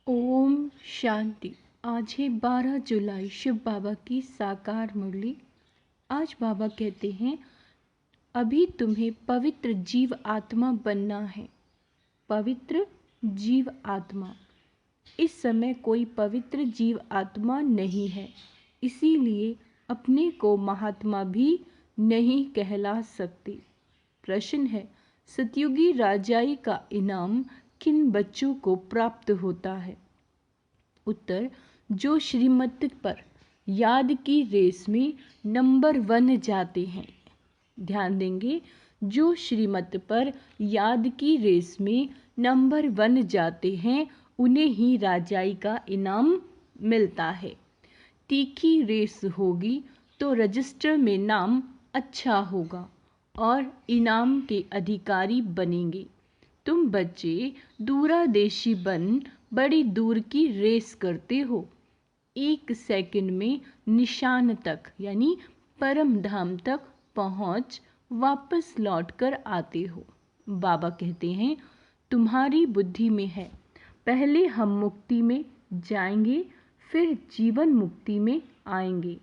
ओम शांति। आज है 12 जुलाई, शिव बाबा की साकार मुरली। आज बाबा कहते हैं, अभी तुम्हें पवित्र जीव आत्मा बनना है। पवित्र जीव आत्मा। इस समय कोई पवित्र जीव आत्मा नहीं है, इसीलिए अपने को महात्मा भी नहीं कहला सकते। प्रश्न है, सतयुगी राजाई का इनाम किन बच्चों को प्राप्त होता है? उत्तर, जो श्रीमत पर याद की रेस में नंबर 1 जाते हैं। ध्यान देंगे, जो श्रीमत पर याद की रेस में नंबर 1 जाते हैं उन्हें ही राजाई का इनाम मिलता है। तीखी रेस होगी तो रजिस्टर में नाम अच्छा होगा और इनाम के अधिकारी बनेंगे। तुम बच्चे दूरादेशी बन बड़ी दूर की रेस करते हो। 1 सेकंड में निशान तक यानी परम धाम तक पहुंच वापस लौट कर आते हो। बाबा कहते हैं, तुम्हारी बुद्धि में है, पहले हम मुक्ति में जाएंगे फिर जीवन मुक्ति में आएंगे।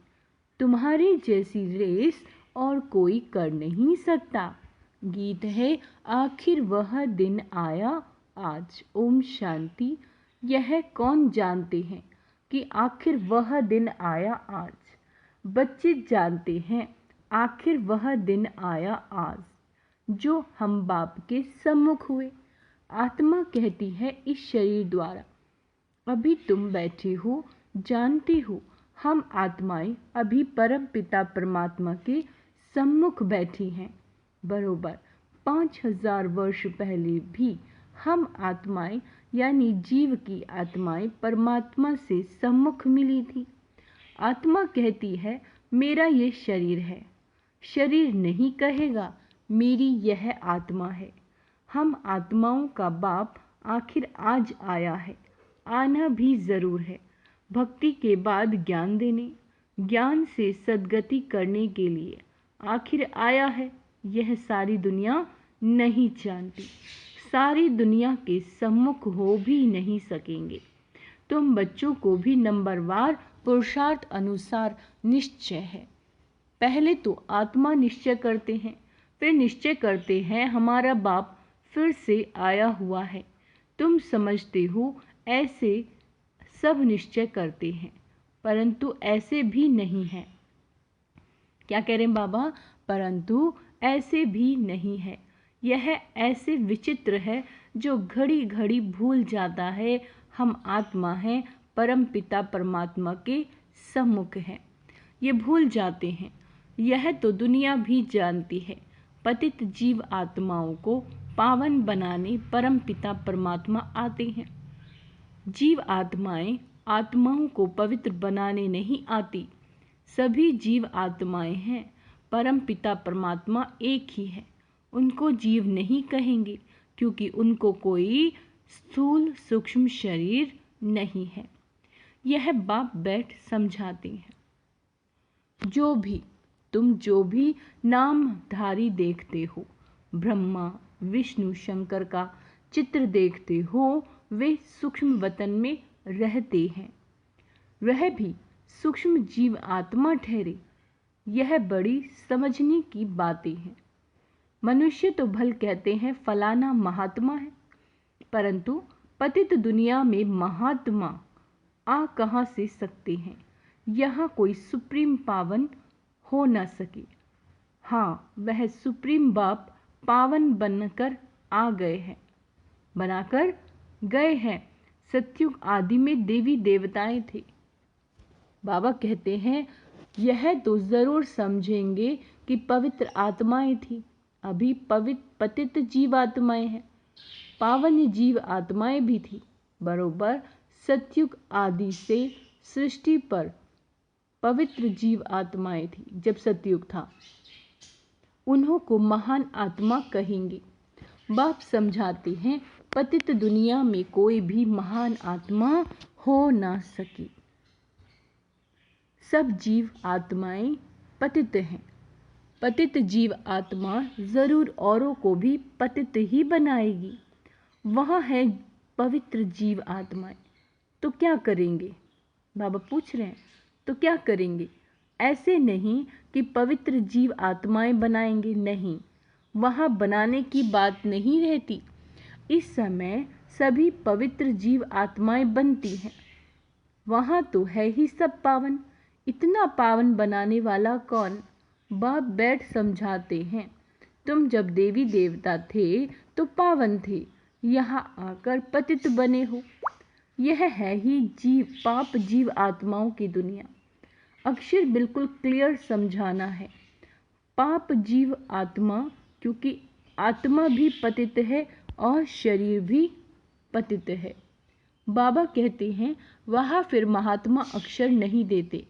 तुम्हारी जैसी रेस और कोई कर नहीं सकता। गीत है, आखिर वह दिन आया आज। ओम शांति। यह कौन जानते हैं कि आखिर वह दिन आया आज? बच्चे जानते हैं आखिर वह दिन आया आज, जो हम बाप के सम्मुख हुए। आत्मा कहती है इस शरीर द्वारा, अभी तुम बैठे हो, जानते हो हम आत्माएं अभी परम पिता परमात्मा के सम्मुख बैठी हैं। बरोबर 5000 वर्ष पहले भी हम आत्माएं यानी जीव की आत्माएं परमात्मा से सम्मुख मिली थी। आत्मा कहती है, मेरा ये शरीर है। शरीर नहीं कहेगा, मेरी यह आत्मा है। हम आत्माओं का बाप आखिर आज आया है, आना भी जरूर है। भक्ति के बाद ज्ञान देने, ज्ञान से सद्गति करने के लिए आखिर आया है। यह सारी दुनिया नहीं जानती, सारी दुनिया के सम्मुख हो भी नहीं सकेंगे। तुम बच्चों को भी नंबरवार पुरुषार्थ अनुसार निश्चय है। पहले तो आत्मा निश्चय करते हैं, फिर निश्चय करते हैं हमारा बाप फिर से आया हुआ है। तुम समझते हो ऐसे सब निश्चय करते हैं, परंतु ऐसे भी नहीं है। क्या कह रहे हैं बाबा? परंतु ऐसे भी नहीं है। यह ऐसे विचित्र है जो घड़ी घड़ी भूल जाता है हम आत्मा हैं, परम पिता परमात्मा के सम्मुख हैं। ये भूल जाते हैं। यह तो दुनिया भी जानती है। पतित जीव आत्माओं को पावन बनाने परम पिता परमात्मा आते हैं। जीव आत्माएं आत्माओं को पवित्र बनाने नहीं आती। सभी जीव आत्माएं हैं, परम पिता परमात्मा एक ही है। उनको जीव नहीं कहेंगे क्योंकि उनको कोई स्थूल सूक्ष्म शरीर नहीं है। यह बाप बैठ समझाते हैं। जो भी नामधारी देखते हो, ब्रह्मा विष्णु शंकर का चित्र देखते हो, वे सूक्ष्म वतन में रहते हैं। वह भी सूक्ष्म जीव आत्मा ठहरे। यह बड़ी समझने की बातें हैं। मनुष्य तो भल कहते हैं फलाना महात्मा है, परंतु पतित दुनिया में महात्मा आ कहाँ से सकते हैं? यहाँ कोई सुप्रीम पावन हो न सके। हाँ, वह सुप्रीम बाप पावन बनकर आ गए हैं, बनाकर गए हैं। सतयुग आदि में देवी देवताएं थे। बाबा कहते हैं, यह तो जरूर समझेंगे कि पवित्र आत्माएं थी, अभी पतित जीव आत्माएं हैं। पावन जीव आत्माएं भी थी। बरोबर सतयुग आदि से सृष्टि पर पवित्र जीव आत्माएं थी। जब सतयुग था, उन्हों को महान आत्मा कहेंगे। बाप समझाते हैं, पतित दुनिया में कोई भी महान आत्मा हो ना सकी। सब जीव आत्माएं पतित हैं। पतित जीव आत्मा जरूर औरों को भी पतित ही बनाएगी। वह है पवित्र जीव आत्माएं। तो क्या करेंगे? बाबा पूछ रहे हैं, तो क्या करेंगे? ऐसे नहीं कि पवित्र जीव आत्माएं बनाएंगे, नहीं, वहाँ बनाने की बात नहीं रहती। इस समय सभी पवित्र जीव आत्माएं बनती हैं। वहाँ तो है ही सब पावन। इतना पावन बनाने वाला कौन? बाप बैठ समझाते हैं। तुम जब देवी देवता थे तो पावन थे, यहाँ आकर पतित बने हो। यह है ही जीव पाप जीव आत्माओं की दुनिया। अक्षर बिल्कुल क्लियर समझाना है। पाप जीव आत्मा, क्योंकि आत्मा भी पतित है और शरीर भी पतित है। बाबा कहते हैं वहाँ फिर महात्मा अक्षर नहीं देते,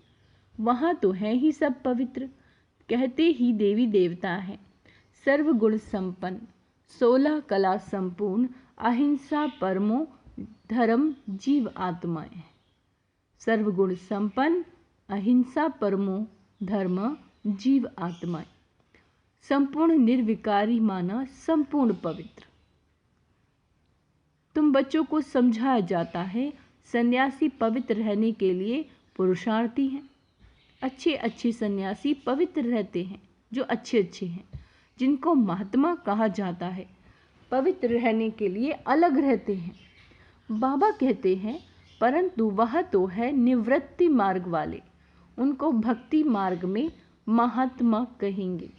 वहाँ तो है ही सब पवित्र। कहते ही देवी देवता हैं, सर्वगुण संपन्न, 16 कला संपूर्ण, अहिंसा परमो धर्म जीव आत्माएं। सर्वगुण संपन्न, अहिंसा परमो धर्म जीव आत्माएं। संपूर्ण निर्विकारी माना संपूर्ण पवित्र। तुम बच्चों को समझाया जाता है सन्यासी पवित्र रहने के लिए पुरुषार्थी हैं। अच्छे अच्छे सन्यासी पवित्र रहते हैं, जो अच्छे अच्छे हैं, जिनको महात्मा कहा जाता है, पवित्र रहने के लिए अलग रहते हैं। बाबा कहते हैं परंतु वह तो है निवृत्ति मार्ग वाले, उनको भक्ति मार्ग में महात्मा कहेंगे,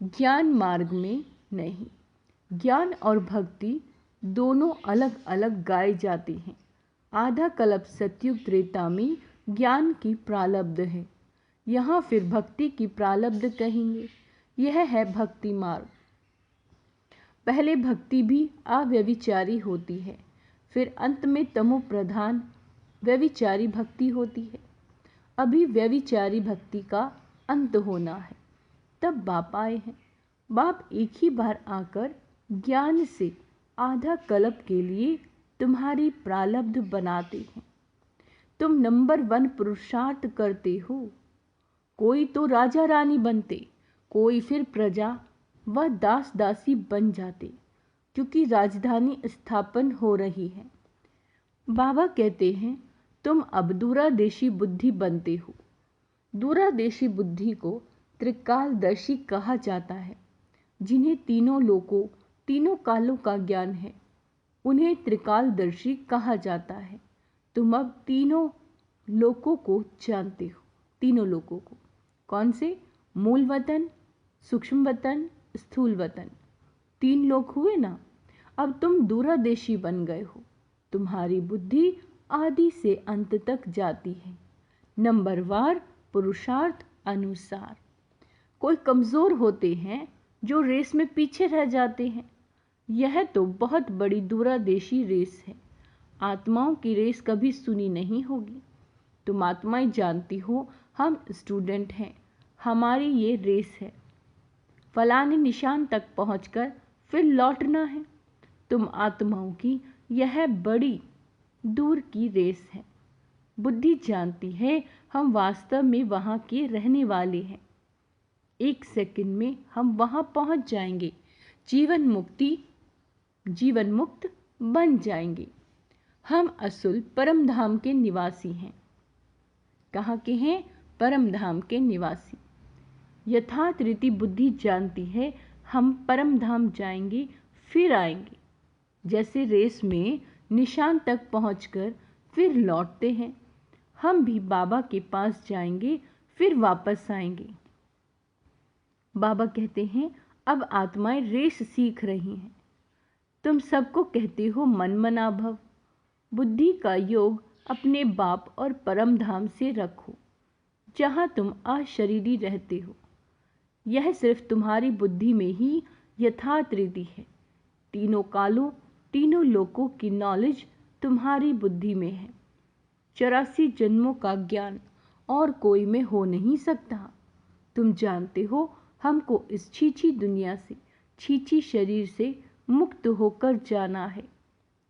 ज्ञान मार्ग में नहीं। ज्ञान और भक्ति दोनों अलग अलग गाए जाते हैं। आधा कल्प सतयुग त्रेता में ज्ञान की प्रारब्ध है, यहाँ फिर भक्ति की प्रारब्ध कहेंगे। यह है भक्ति मार्ग। पहले भक्ति भी अव्यभिचारी होती है, फिर अंत में तमो प्रधान व्यभिचारी भक्ति होती है। अभी व्यभिचारी भक्ति का अंत होना है, तब बाप आए हैं। बाप एक ही बार आकर ज्ञान से आधा कल्प के लिए तुम्हारी प्रारब्ध बनाते हैं। तुम नंबर 1 पुरुषार्थ करते हो। कोई तो राजा रानी बनते, कोई फिर प्रजा व दास दासी बन जाते, क्योंकि राजधानी स्थापन हो रही है। बाबा कहते हैं तुम अब दूरादेशी बुद्धि बनते हो। दूरादेशी बुद्धि को त्रिकालदर्शी कहा जाता है। जिन्हें तीनों लोकों तीनों कालों का ज्ञान है, उन्हें त्रिकालदर्शी कहा जाता है। तुम अब तीनों लोकों को जानते हो। तीनों लोकों को कौन से? मूल वतन, सूक्ष्म वतन, स्थूल वतन, 3 लोक हुए ना। अब तुम दूरादेशी बन गए हो। तुम्हारी बुद्धि आदि से अंत तक जाती है, नंबरवार पुरुषार्थ अनुसार। कोई कमज़ोर होते हैं जो रेस में पीछे रह जाते हैं। यह तो बहुत बड़ी दूरादेशी रेस है। आत्माओं की रेस कभी सुनी नहीं होगी। तुम आत्माएं जानती हो हम स्टूडेंट हैं, हमारी ये रेस है। फलाने निशान तक पहुंचकर फिर लौटना है। तुम आत्माओं की यह बड़ी दूर की रेस है। बुद्धि जानती है हम वास्तव में वहाँ के रहने वाले हैं। 1 सेकंड में हम वहाँ पहुँच जाएंगे, जीवन मुक्त बन जाएंगे। हम असुल परम धाम के निवासी हैं। कहाँ के हैं? परम धाम के निवासी। यथार्थ रीति बुद्धि जानती है हम परम धाम जाएंगे फिर आएंगे। जैसे रेस में निशान तक पहुंचकर फिर लौटते हैं, हम भी बाबा के पास जाएंगे फिर वापस आएंगे। बाबा कहते हैं अब आत्माएं रेस सीख रही हैं। तुम सबको कहते हो मन मना भव। बुद्धि का योग अपने बाप और परम धाम से रखो, जहाँ तुम अशरीरी रहते हो। यह सिर्फ तुम्हारी बुद्धि में ही यथार्थ रीति है। तीनों कालों तीनों लोकों की नॉलेज तुम्हारी बुद्धि में है। 84 जन्मों का ज्ञान और कोई में हो नहीं सकता। तुम जानते हो हमको इस छीछी दुनिया से, छीछी शरीर से मुक्त होकर जाना है।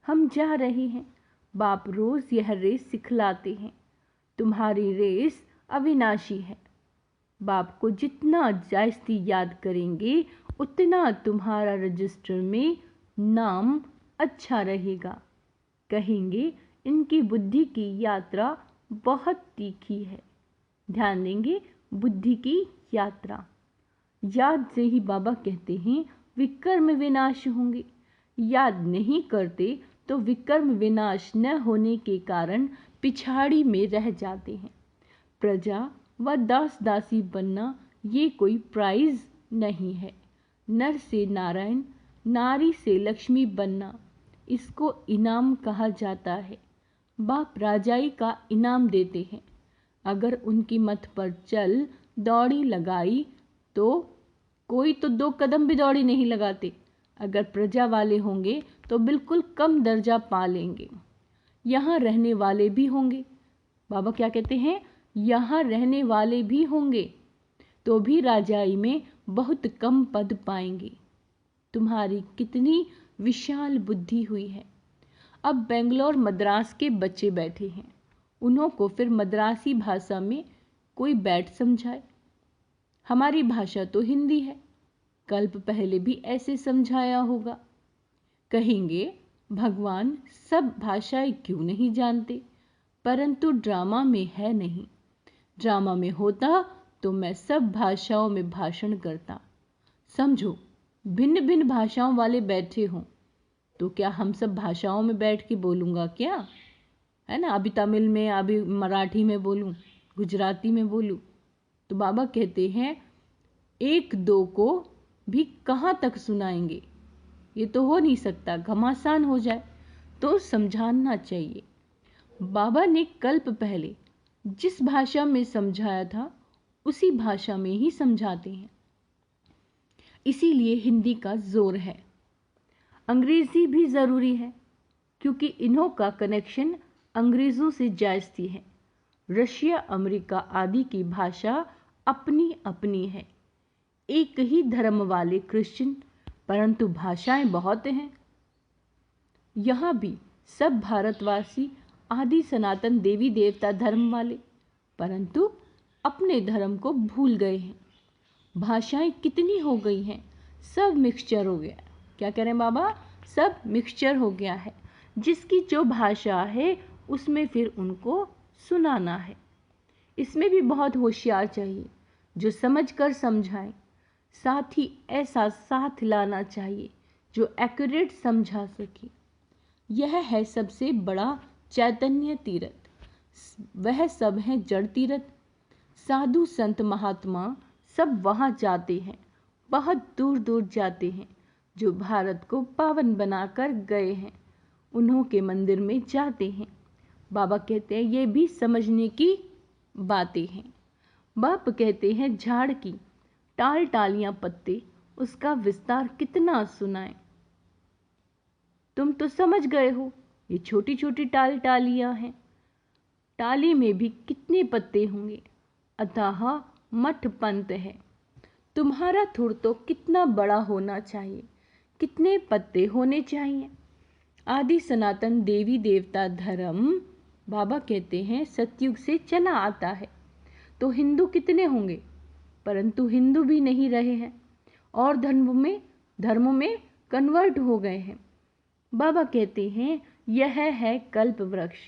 हम जा रहे हैं। बाप रोज यह रेस सिखलाते हैं। तुम्हारी रेस अविनाशी है। बाप को जितना जायज़ती याद करेंगे उतना तुम्हारा रजिस्टर में नाम अच्छा रहेगा। कहेंगे इनकी बुद्धि की यात्रा बहुत तीखी है। ध्यान देंगे, बुद्धि की यात्रा। याद से ही बाबा कहते हैं विकर्म विनाश होंगे। याद नहीं करते तो विकर्म विनाश न होने के कारण पिछाड़ी में रह जाते हैं। प्रजा व दास दासी बनना ये कोई प्राइज नहीं है। नर से नारायण, नारी से लक्ष्मी बनना, इसको इनाम कहा जाता है। बाप राजाई का इनाम देते हैं। अगर उनकी मत पर चल दौड़ी लगाई तो कोई तो 2 कदम भी दौड़ी नहीं लगाते। अगर प्रजा वाले होंगे तो बिल्कुल कम दर्जा पा लेंगे। यहाँ रहने वाले भी होंगे। बाबा क्या कहते हैं? यहाँ रहने वाले भी होंगे तो भी राजाई में बहुत कम पद पाएंगे। तुम्हारी कितनी विशाल बुद्धि हुई है। अब बेंगलोर मद्रास के बच्चे बैठे हैं, उन्हों को फिर मद्रासी भाषा में कोई बैठ समझाए। हमारी भाषा तो हिंदी है, कल्प पहले भी ऐसे समझाया होगा। कहेंगे भगवान सब भाषाएं क्यों नहीं जानते, परंतु ड्रामा में है नहीं। ड्रामा में होता तो मैं सब भाषाओं में भाषण करता। समझो, भिन्न भिन्न भाषाओं वाले बैठे हों तो क्या हम सब भाषाओं में बैठ के बोलूँगा क्या? है ना, अभी तमिल में, अभी मराठी में बोलूँ, गुजराती में बोलूँ। तो बाबा कहते हैं 1-2 को भी कहाँ तक सुनाएंगे, ये तो हो नहीं सकता, घमासान हो जाए। तो समझाना चाहिए। बाबा ने कल्प पहले जिस भाषा में समझाया था उसी भाषा में ही समझाते हैं, इसीलिए हिंदी का जोर है। अंग्रेजी भी ज़रूरी है क्योंकि इन्हों का कनेक्शन अंग्रेज़ों से जायज़ती है। रशिया, अमेरिका आदि की भाषा अपनी अपनी है। एक ही धर्म वाले क्रिश्चियन, परंतु भाषाएं बहुत हैं। यहाँ भी सब भारतवासी आदि सनातन देवी देवता धर्म वाले, परंतु अपने धर्म को भूल गए हैं। भाषाएं कितनी हो गई हैं, सब मिक्सचर हो गया। क्या कह रहे हैं बाबा? सब मिक्सचर हो गया है। जिसकी जो भाषा है उसमें फिर उनको सुनाना है। इसमें भी बहुत होशियार चाहिए जो समझ कर समझाएं। साथ ही ऐसा साथ लाना चाहिए जो एक्यूरेट समझा सके। यह है सबसे बड़ा चैतन्य तीर्थ। वह सब हैं जड़ तीर्थ। साधु संत महात्मा सब वहाँ जाते हैं, बहुत दूर दूर जाते हैं। जो भारत को पावन बनाकर गए हैं उन्हों के मंदिर में जाते हैं। बाबा कहते हैं ये भी समझने की बातें हैं। बाप कहते हैं झाड़ की टाल टालियां पत्ते, उसका विस्तार कितना सुनाएं। तुम तो समझ गए हो, ये छोटी छोटी टाल टालियां हैं। टाली में भी कितने पत्ते होंगे, अतः मठ पंत है। तुम्हारा थुर तो कितना बड़ा होना चाहिए, कितने पत्ते होने चाहिए। आदि सनातन देवी देवता धर्म बाबा कहते हैं सतयुग से चला आता है। तो हिंदू कितने होंगे, परंतु हिंदू भी नहीं रहे हैं और धर्मों में कन्वर्ट हो गए हैं। बाबा कहते हैं यह है कल्प वृक्ष।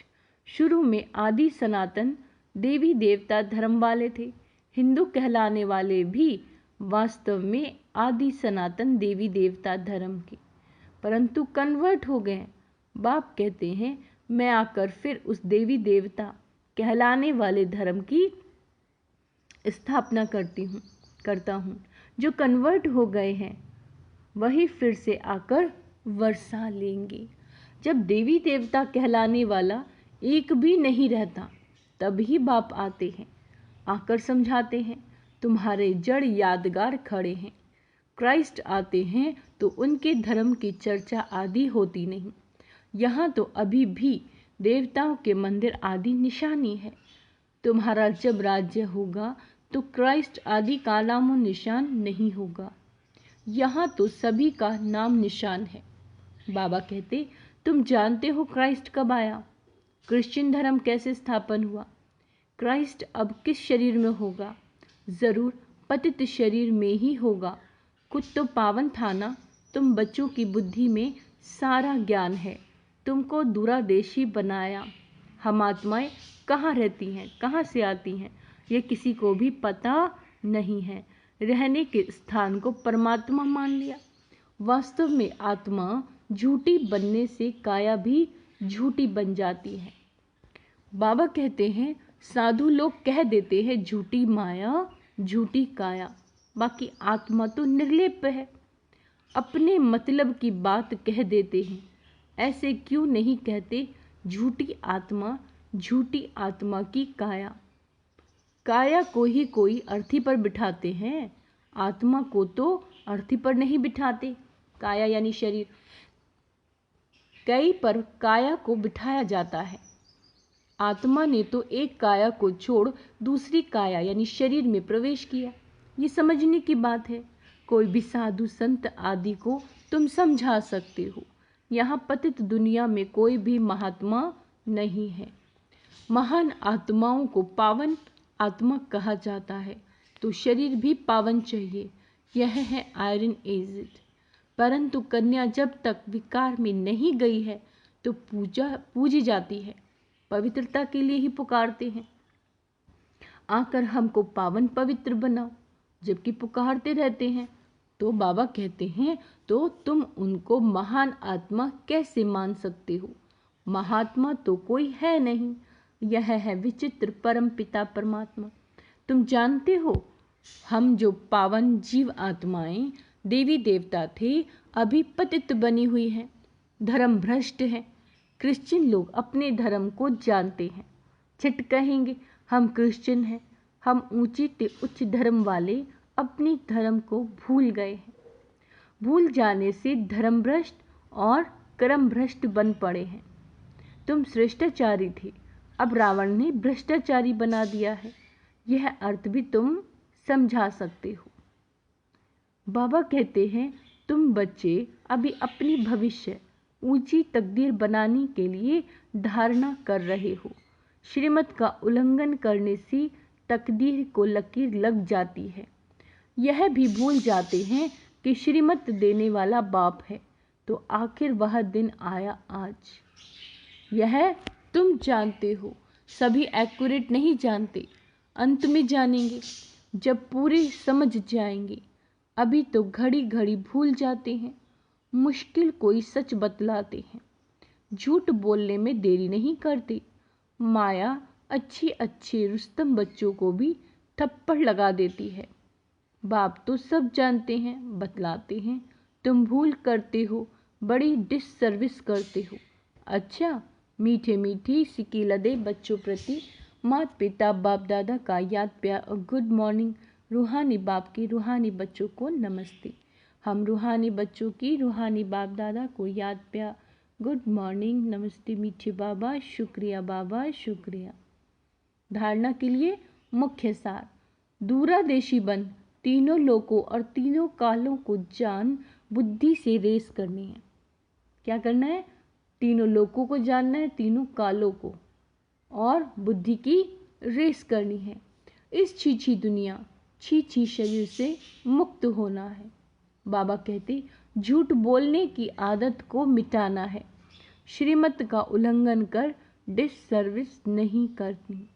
शुरू में आदि सनातन देवी देवता धर्म वाले थे। हिंदू कहलाने वाले भी वास्तव में आदि सनातन देवी देवता धर्म के, परंतु कन्वर्ट हो गए। बाप कहते हैं मैं आकर फिर उस देवी देवता कहलाने वाले धर्म की स्थापना करता हूँ। जो कन्वर्ट हो गए हैं वही फिर से आकर वर्षा लेंगे। जब देवी देवता कहलाने वाला एक भी नहीं रहता तभी बाप आते हैं, आकर समझाते हैं तुम्हारे जड़ यादगार खड़े हैं। क्राइस्ट आते हैं तो उनके धर्म की चर्चा आदि होती नहीं। यहाँ तो अभी भी देवताओं के मंदिर आदि निशानी है। तुम्हारा जब राज्य होगा तो क्राइस्ट आदि का नामो निशान नहीं होगा। यहाँ तो सभी का नाम निशान है। बाबा कहते तुम जानते हो क्राइस्ट कब आया, क्रिश्चियन धर्म कैसे स्थापन हुआ। क्राइस्ट अब किस शरीर में होगा, ज़रूर पतित शरीर में ही होगा। कुछ तो पावन था ना, तुम बच्चों की बुद्धि में सारा ज्ञान है। तुमको दूरादेशी बनाया। हम आत्माएं कहाँ रहती हैं, कहाँ से आती हैं, ये किसी को भी पता नहीं है। रहने के स्थान को परमात्मा मान लिया। वास्तव में आत्मा झूठी बनने से काया भी झूठी बन जाती है। बाबा कहते हैं साधु लोग कह देते हैं झूठी माया झूठी काया, बाकी आत्मा तो निर्लेप है। अपने मतलब की बात कह देते हैं। ऐसे क्यों नहीं कहते झूठी आत्मा की काया। काया को ही कोई अर्थी पर बिठाते हैं, आत्मा को तो अर्थी पर नहीं बिठाते। काया यानी शरीर, कई पर काया को बिठाया जाता है। आत्मा ने तो एक काया को छोड़ दूसरी काया यानी शरीर में प्रवेश किया। ये समझने की बात है। कोई भी साधु संत आदि को तुम समझा सकते हो। यहाँ पतित दुनिया में कोई भी महात्मा नहीं है। महान आत्माओं को पावन आत्मा कहा जाता है, तो शरीर भी पावन चाहिए। यह है आयरन एज। परंतु कन्या जब तक विकार में नहीं गई है तो पूजी जाती है, पवित्रता के लिए ही पुकारते हैं। आकर हमको पावन पवित्र बनाओ, जबकि पुकारते रहते हैं। तो बाबा कहते हैं तो तुम उनको महान आत्मा कैसे मान सकते हो। महात्मा तो कोई है नहीं, यह है विचित्र परम पिता परमात्मा। तुम जानते हो हम जो पावन जीव आत्माएं देवी देवता थे, अभी पतित बनी हुई हैं, धर्म भ्रष्ट है। क्रिश्चियन लोग अपने धर्म को जानते हैं, झट कहेंगे हम क्रिश्चियन हैं। हम ऊंची से उच्च धर्म वाले अपने धर्म को भूल गए हैं। भूल जाने से धर्म भ्रष्ट और कर्म भ्रष्ट बन पड़े हैं। तुम श्रेष्ठाचारी थे, अब रावण ने भ्रष्टाचारी बना दिया है। यह अर्थ भी तुम समझा सकते हो। बाबा कहते हैं तुम बच्चे अभी अपनी भविष्य ऊंची तकदीर बनाने के लिए धारणा कर रहे हो। श्रीमत का उल्लंघन करने से तकदीर को लकीर लग जाती है। यह भी भूल जाते हैं कि श्रीमत देने वाला बाप है, तो आखिर वह दिन आया आज। यह तुम जानते हो, सभी एक्यूरेट नहीं जानते, अंत में जानेंगे जब पूरे समझ जाएंगे। अभी तो घड़ी घड़ी भूल जाते हैं। मुश्किल कोई सच बतलाते हैं, झूठ बोलने में देरी नहीं करते। माया अच्छे रुस्तम बच्चों को भी थप्पड़ लगा देती है। बाप तो सब जानते हैं, बतलाते हैं। तुम भूल करते हो, बड़ी डिससर्विस करते हो। अच्छा, मीठे मीठी सिकीलदे बच्चों प्रति माता पिता बाप दादा का याद प्यार और गुड मॉर्निंग। रूहानी बाप की रूहानी बच्चों को नमस्ते। हम रूहानी बच्चों की रूहानी बाप दादा को याद प्यार गुड मॉर्निंग नमस्ते। मीठे बाबा शुक्रिया, बाबा शुक्रिया। धारणा के लिए मुख्य सार। दूरादेशी बन तीनों लोकों और तीनों कालों को जान बुद्धि से रेस करनी है। क्या करना है? तीनों लोकों को जानना है, तीनों कालों को, और बुद्धि की रेस करनी है। इस छीछी दुनिया छीछी शरीर से मुक्त होना है। बाबा कहते झूठ बोलने की आदत को मिटाना है। श्रीमत का उल्लंघन कर डिससर्विस नहीं करनी।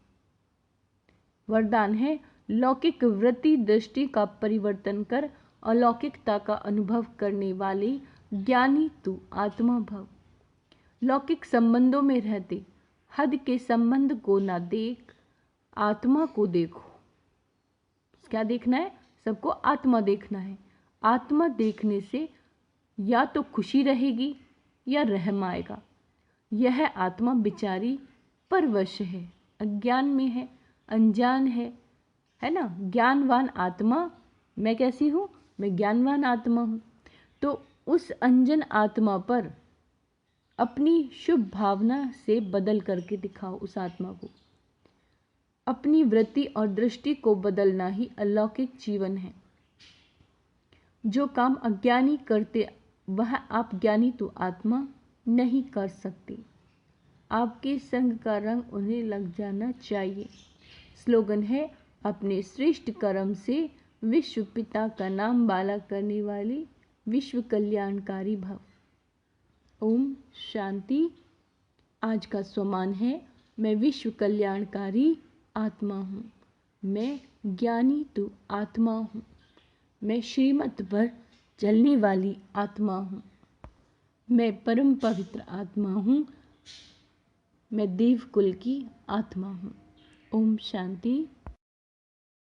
वरदान है लौकिक वृत्ति दृष्टि का परिवर्तन कर अलौकिकता का अनुभव करने वाले ज्ञानी तू आत्मा भव। लौकिक संबंधों में रहते हद के संबंध को ना देख, आत्मा को देखो। क्या देखना है? सबको आत्मा देखना है। आत्मा देखने से या तो खुशी रहेगी या रहम आएगा। यह आत्मा बिचारी परवश है, अज्ञान में है, अनजान है ना। ज्ञानवान आत्मा मैं कैसी हूँ? मैं ज्ञानवान आत्मा हूँ। तो उस अंजन आत्मा पर अपनी शुभ भावना से बदल करके दिखाओ उस आत्मा को। अपनी वृत्ति और दृष्टि को बदलना ही अलौकिक जीवन है। जो काम अज्ञानी करते वह आप ज्ञानी तो आत्मा नहीं कर सकते। आपके संग का रंग उन्हें लग जाना चाहिए। स्लोगन है अपने श्रेष्ठ कर्म से विश्व पिता का नाम बाला करने वाले विश्व कल्याणकारी भव। ओम शांति। आज का स्वमान है, मैं विश्व कल्याणकारी आत्मा हूँ। मैं ज्ञानी तू आत्मा हूँ। मैं श्रीमत पर चलने वाली आत्मा हूँ। मैं परम पवित्र आत्मा हूँ। मैं देवकुल की आत्मा हूँ। ओम शांति।